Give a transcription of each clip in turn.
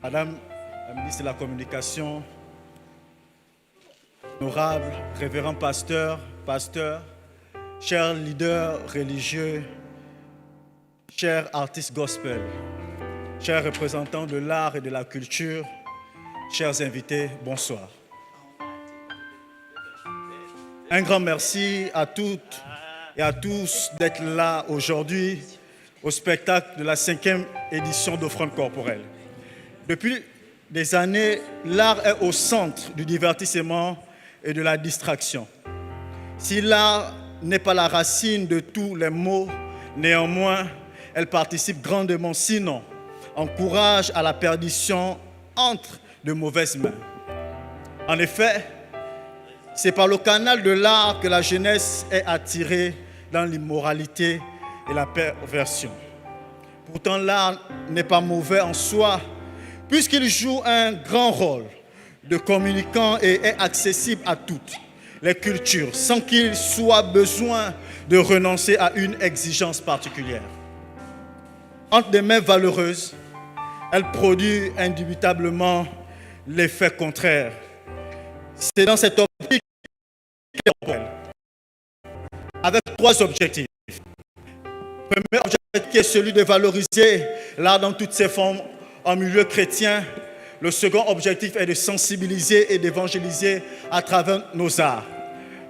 Madame la ministre de la Communication, honorable révérend pasteur, chers leaders religieux, chers artistes gospel, chers représentants de l'art et de la culture, chers invités, bonsoir. Un grand merci à toutes et à tous d'être là aujourd'hui au spectacle de la 5e édition d'Offrande corporelle. Depuis des années, l'art est au centre du divertissement et de la distraction. Si l'art n'est pas la racine de tous les maux, néanmoins, elle participe grandement, sinon encourage à la perdition entre de mauvaises mains. En effet, c'est par le canal de l'art que la jeunesse est attirée dans l'immoralité et la perversion. Pourtant, l'art n'est pas mauvais en soi, puisqu'il joue un grand rôle de communicant et est accessible à toutes les cultures, sans qu'il soit besoin de renoncer à une exigence particulière. Entre des mains valeureuses, elle produit indubitablement l'effet contraire. C'est dans cette optique avec 3 objectifs. Le premier objectif qui est celui de valoriser l'art dans toutes ses formes en milieu chrétien. Le second objectif est de sensibiliser et d'évangéliser à travers nos arts.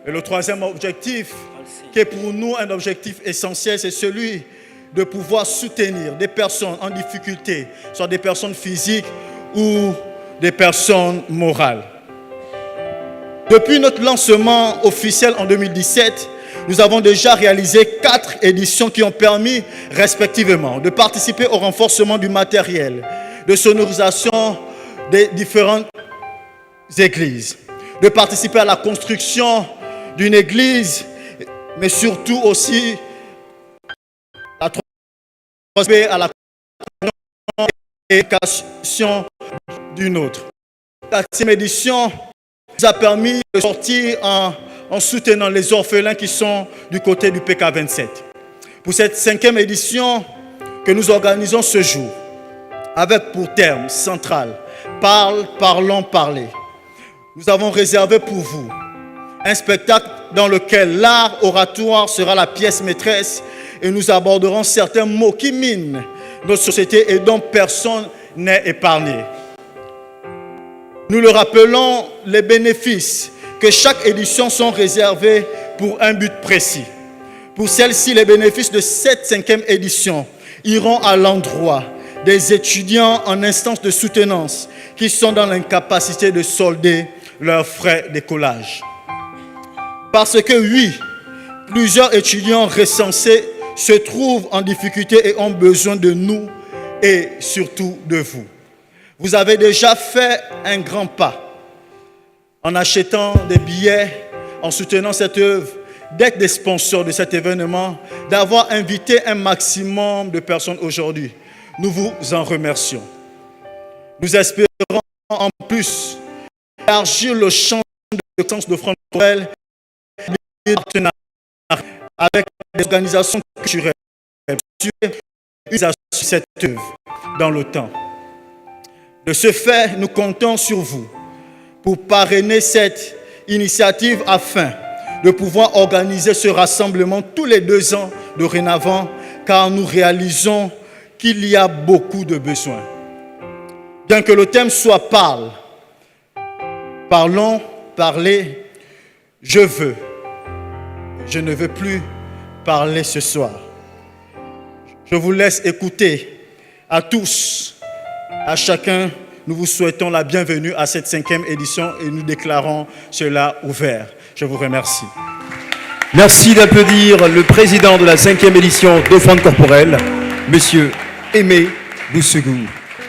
Et le troisième objectif, qui est pour nous un objectif essentiel, c'est celui de pouvoir soutenir des personnes en difficulté, soit des personnes physiques ou des personnes morales. Depuis notre lancement officiel en 2017, nous avons déjà réalisé 4 éditions qui ont permis respectivement de participer au renforcement du matériel, de sonorisation des différentes églises, de participer à la construction d'une église, mais surtout aussi à la éducation d'une autre. La 4e édition nous a permis de sortir en soutenant les orphelins qui sont du côté du PK27. Pour cette 5e édition que nous organisons ce jour, avec pour thème central « Parle, parlons, parler », nous avons réservé pour vous un spectacle dans lequel l'art oratoire sera la pièce maîtresse et nous aborderons certains mots qui minent notre société et dont personne n'est épargné. Nous le rappelons, les bénéfices que chaque édition sont réservés pour un but précis. Pour celle-ci, les bénéfices de cette 5e édition iront à l'endroit des étudiants en instance de soutenance qui sont dans l'incapacité de solder leurs frais d'écolage. Parce que oui, plusieurs étudiants recensés se trouvent en difficulté et ont besoin de nous et surtout de vous. Vous avez déjà fait un grand pas en achetant des billets, en soutenant cette œuvre, d'être des sponsors de cet événement, d'avoir invité un maximum de personnes aujourd'hui. Nous vous en remercions. Nous espérons en plus élargir le champ de sens d'Offrande corporelle et partenariat avec les organisations culturelles sur cette œuvre dans le temps. De ce fait, nous comptons sur vous pour parrainer cette initiative afin de pouvoir organiser ce rassemblement tous les 2 ans dorénavant, car nous réalisons qu'il y a beaucoup de besoins. Bien que le thème soit « Parle », parlons, parler, je ne veux plus parler ce soir. Je vous laisse écouter à tous, à chacun. Nous vous souhaitons la bienvenue à cette 5e édition et nous déclarons cela ouvert. Je vous remercie. Merci d'applaudir le président de la 5e édition d'Offrande corporelle, Monsieur Aimé Boussegou.